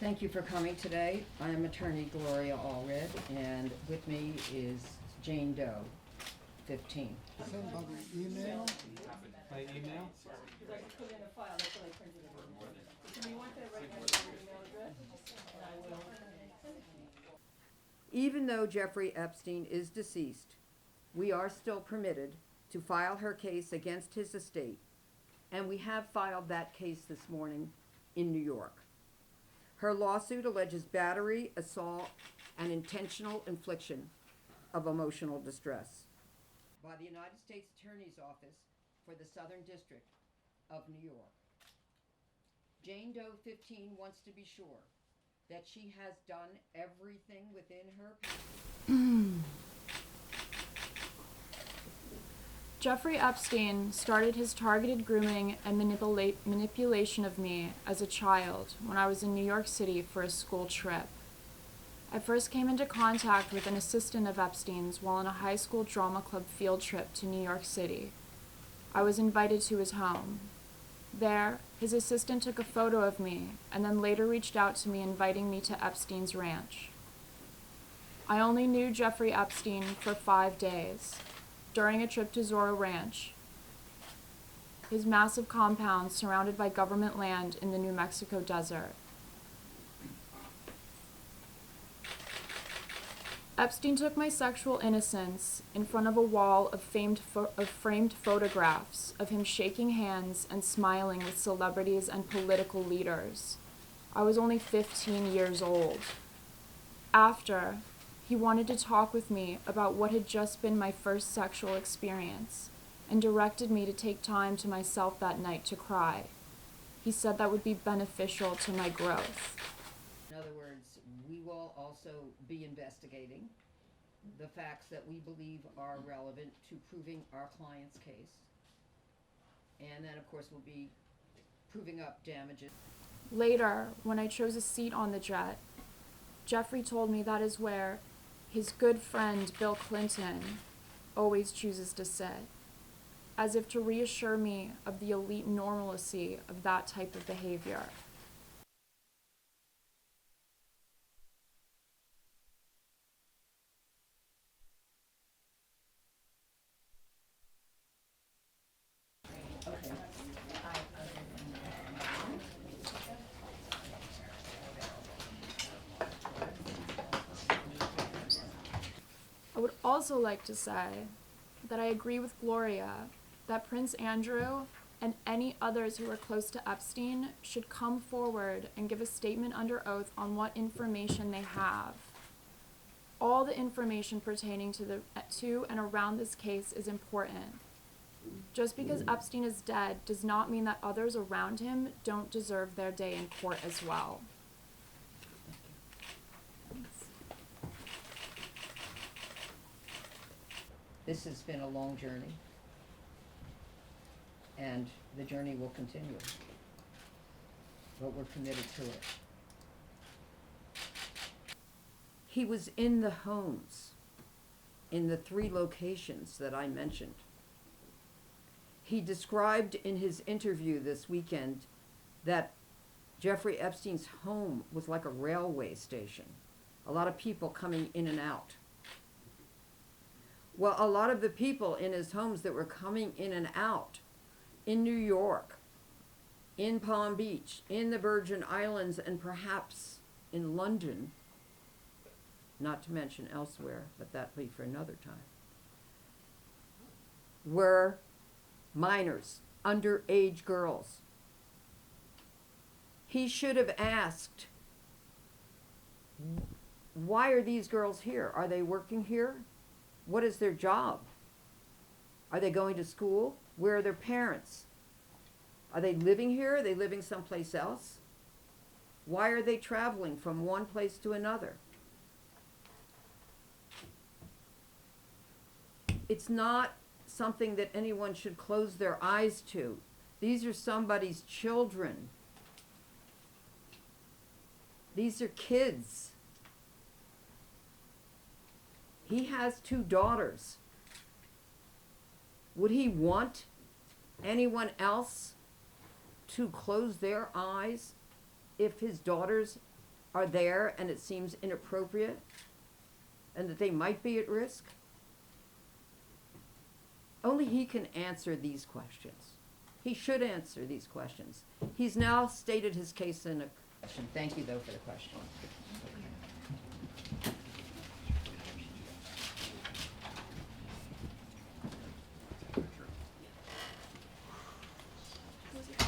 Thank you for coming today. I am attorney Gloria Allred, and with me is Jane Doe, 15. Send by the email. By email? Put in a file, that's what I printed it. Can you want that right next to your email address? And I will. Even though Jeffrey Epstein is deceased, we are still permitted to file her case against his estate, and we have filed that case this morning in New York. Her lawsuit alleges battery, assault, and intentional infliction of emotional distress by the United States Attorney's Office for the Southern District of New York. Jane Doe 15 wants to be sure that she has done everything within her power. Jeffrey Epstein started his targeted grooming and manipulation of me as a child when I was in New York City for a school trip. I first came into contact with an assistant of Epstein's while on a high school drama club field trip to New York City. I was invited to his home. There, his assistant took a photo of me and then later reached out to me inviting me to Epstein's ranch. I only knew Jeffrey Epstein for 5 days. During a trip to Zorro Ranch, his massive compound surrounded by government land in the New Mexico desert. Epstein took my sexual innocence in front of a wall of framed photographs of him shaking hands and smiling with celebrities and political leaders. I was only 15 years old. After, he wanted to talk with me about what had just been my first sexual experience and directed me to take time to myself that night to cry. He said that would be beneficial to my growth. In other words, we will also be investigating the facts that we believe are relevant to proving our client's case. And then, of course, we'll be proving up damages. Later, when I chose a seat on the jet, Jeffrey told me that is where his good friend Bill Clinton always chooses to sit, as if to reassure me of the elite normalcy of that type of behavior. Okay. I would also like to say that I agree with Gloria that Prince Andrew and any others who are close to Epstein should come forward and give a statement under oath on what information they have. All the information pertaining to and around this case is important. Just because Epstein is dead does not mean that others around him don't deserve their day in court as well. This has been a long journey, and the journey will continue, but we're committed to it. He was in the homes, in the 3 locations that I mentioned. He described in his interview this weekend that Jeffrey Epstein's home was like a railway station, a lot of people coming in and out. Well, a lot of the people in his homes that were coming in and out in New York, in Palm Beach, in the Virgin Islands, and perhaps in London, not to mention elsewhere, but that'll be for another time, were minors, underage girls. He should have asked, why are these girls here? Are they working here? What is their job? Are they going to school? Where are their parents? Are they living here? Are they living someplace else? Why are they traveling from one place to another? It's not something that anyone should close their eyes to. These are somebody's children. These are kids. He has 2 daughters. Would he want anyone else to close their eyes if his daughters are there and it seems inappropriate and that they might be at risk? Only he can answer these questions. He should answer these questions. He's now stated his case in a question. Thank you, though, for the question.